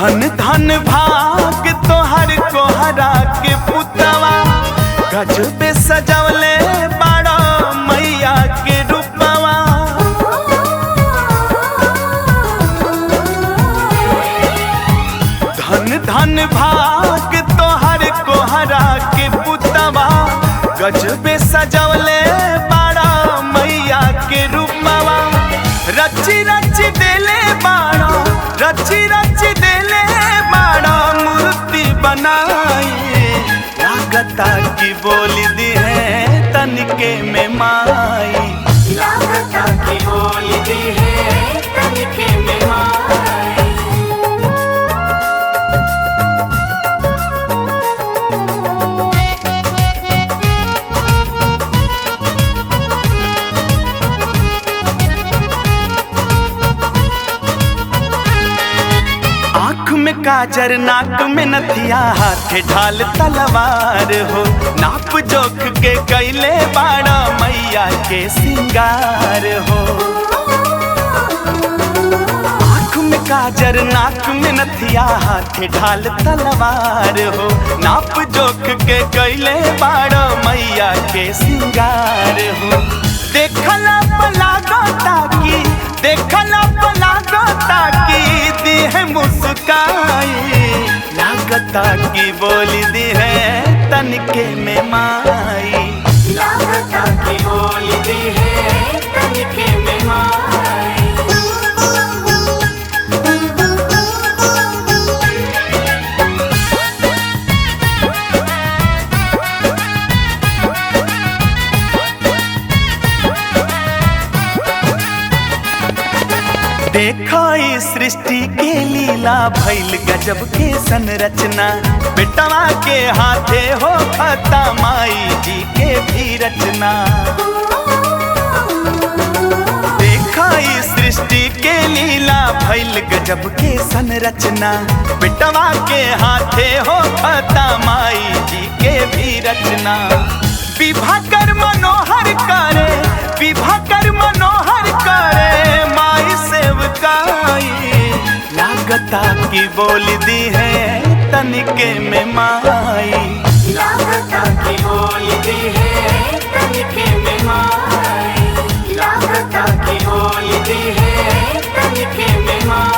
धन धन भाग तोहर कोहरा के पुतवा गजबे सजवले बाड़ा मैया के रूपवा। धन धन भाग तोहर कोहरा के पुतवा गजबे सजवले बाड़ा मैया के रूपवा। रची रची देले बाड़ा रची रची देले बाड़ा मूर्ति बनाई। लागता की बोली दी है तनिके में माई। लागता की बोली दी है तनिके में माई। आँख में काजर नाक में नथिया हाथे ढाल तलवार हो। नाप जोख के कैले बाड़ा मैया के सिंगार हो। आँख में काजर नाक में नथिया हाथे ढाल तलवार हो। नाप जोख के कैले बाड़ा मैया के सिंगार हो। देखला पलागता की देखला पलागता की दी है मुस्काई। लागता की बोली दी है तनिके में माई। लागता की बोली दी है तनिके में माई। देखो इस सृष्टि के लीला भइल गजब के संरचना। बेटवा के हाथे हो खाता माई जी के भी रचना। देखो इस सृष्टि के लीला भइल गजब के संरचना। बेटवा के हाथे हो खाता माई जी के भी रचना। विभा कर मनोहर करे विभा कर मनोहर करे माई सेवकाई। लागता की बोली दी है तनिके में माई। लागता की बोली दी है तनिके में माई। लागता की बोली दी है तनिके में माई।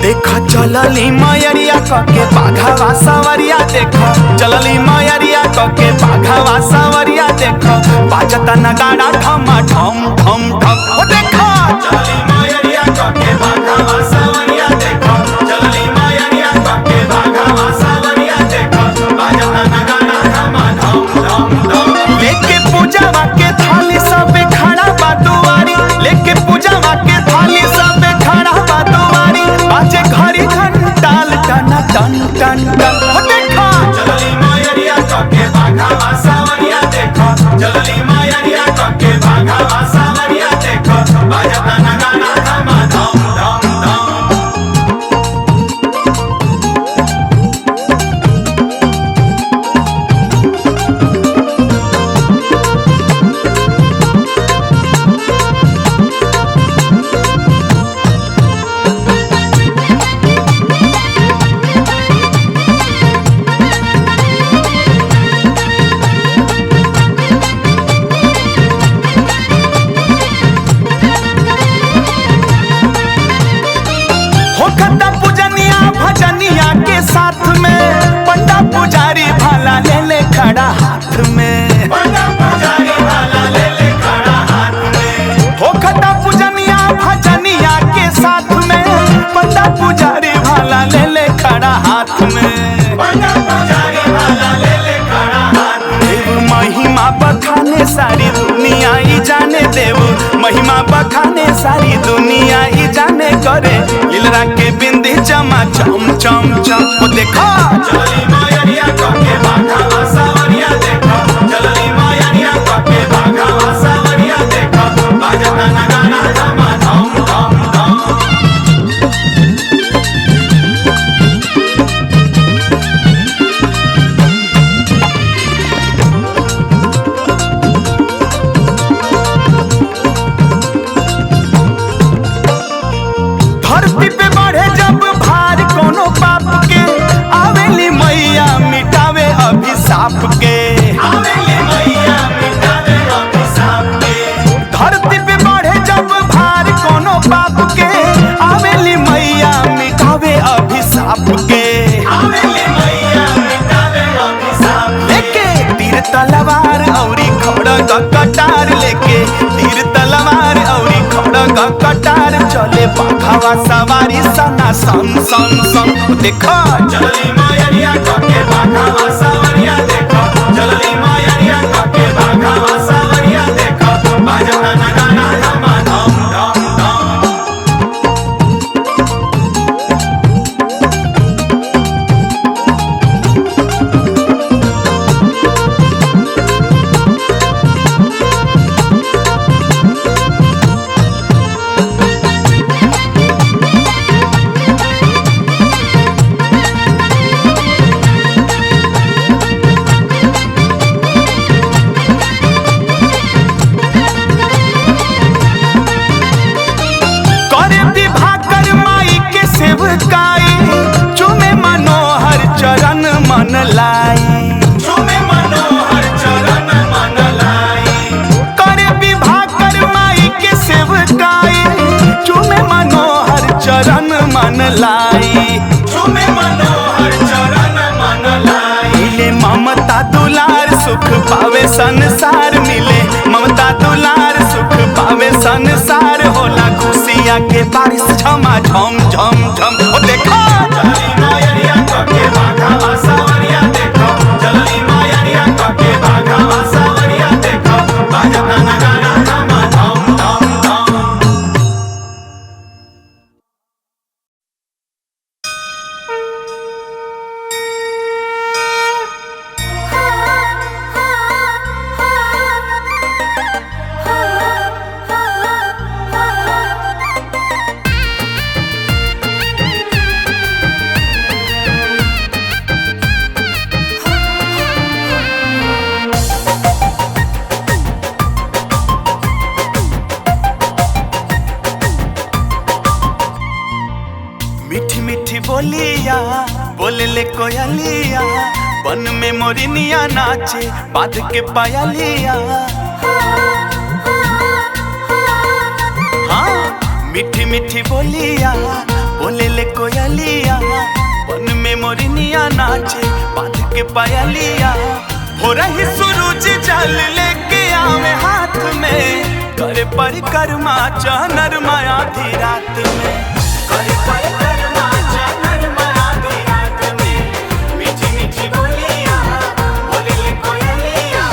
देखो चलली मयरिया कके बाघावा सवरिया। देखो चलली मयरिया कके बाघावा सवरिया। देखो बाजता नगाड़ा ठमा ठम ठम ठम। ओ देखो चलली मयरिया कके बाघावा सवरिया। देखो चलली मयरिया कके बाघावा सवरिया। देखो बाजता नगाड़ा ठमा ठम ठम ठम। लेके पूजावा के थाली सब खड़ा बा दुआरी। लेके पूजावा के थाली सब खड़ा बा दुआरी। बाजे घड़ी घंटाल टन टन टन टन। ओ देखो चलली मयरिया कके बाघावा सवरिया। देखो चलली मयरिया कके बाघावा सवरिया। देखो बाजता नगाड़ा धमा धम धम धम। सारी दुनिया ही जाने देव महिमा बखाने सारी दुनिया ही जाने करे लीलरा के बिंदी चमा चम चम चम। देखो चली मायरिया के बाघा धरती पे बढ़े जब भार कोनो पाप के, आवेली मैया मिटावे अभिशाप के, आवेली मैया मिटावे अभिशाप के। धरती पे बढ़े जब भार कोनो पाप के, आवेली मैया मिटावे अभिशाप के, आवेली मैया मिटावे अभिशाप। लेके तीर तलवार औरी खड़ग कटार, लेके तीर तलवार औरी खड़ग कटार, चले बाघावा सवारी सना सन सन सन। देखो चलली मायरिया के बाघावा सवारिया, देखो चलली मायरिया के बाघावा सवारिया, देखो बाजता नगाड़ा धमा धम धम धम। चुमे मनोहर चरण मन लाई, चुमे मनोहर चरण मन लाई। करे विवाह कर माई के सेवकाई, चुमे मनोहर चरण मन लाई, चुमे मनोहर चरण मन लाई। मिले ममता दुलार सुख पावे संसार, मिले ममता दुलार सुख पावे संसार। होला खुशियाँ के बारिश झमा झम झम झम। ओ देखो चलली मायरिया के बाघावा सवारिया, देखो चलली मायरिया के बाघावा सवारिया, देखो बाजता नगाड़ा धमा धम धम धम। मीठी मीठी बोलिया बोले ले कोयलिया, बन में मोरिनिया नाचे बांध के पायलिया। हाँ मीठी मीठी बोलिया बोले ले कोयलिया, बन में मोरिनिया नाचे बांध के पायलिया। हो रही सूरज जल लेके आवे हाथ में, करे परिक्रमा चनर माया आधी रात में, करे परिक्रमा चनर माया आधी रात में। मीठी मीठी बोलिया बोले ले कोयलिया।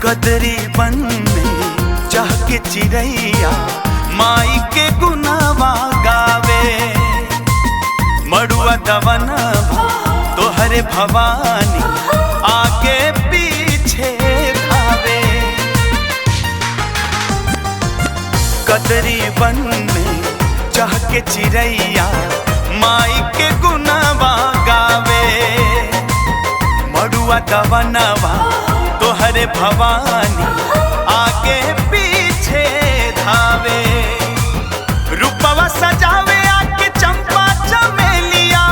कदरी बन में चहके चिड़ैया, माई के गुनावा गावे। मड़ुआ दवनवा तोहरे भवानी, आगे पीछे भावे। कदरी बन में चहके चिड़ैया, माई के गुनावा गावे। मड़ुआ दवनवा तोहरे भवानी, आगे पीछे धावे। रूपवा सजावे आके चंपा चमेलिया,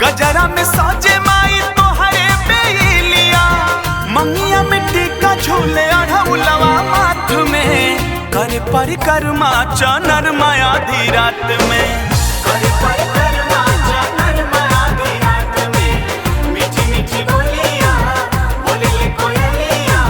गजरा में सजे माई तोहरे बेलिया। मंगिया मिट्टी का झूले अढ़ौलवा माथ में, करे परिक्रमा चनर माया आधी रात में, करे परिक्रमा चनर माया आधी रात में। मीठी मीठी बोलिया बोले ले कोयलिया।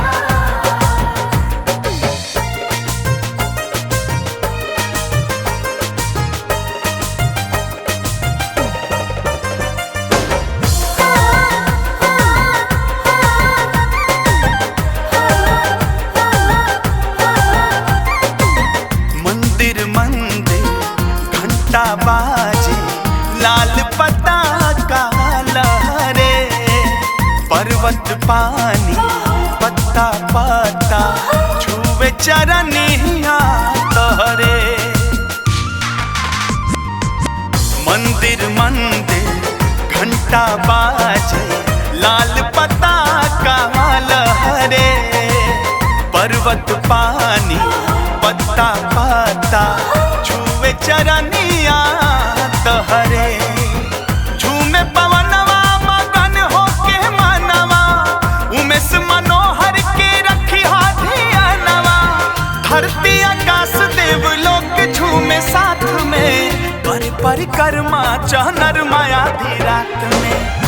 पर्वत पानी पत्ता पत्ता छुवे चरनिया तोहरे। मंदिर मंदिर घंटा बाजे लाल पताका लहरे। पर्वत पानी पत्ता पत्ता छुवे चरनिया तोहरे। झूमे पवनवा मगन होके मनवा उमेश मनोहर के रखी धियानवा। धरती आकाश देवलोक झूमे साथ में पर परिक्रमा चहनर माया धी रात में।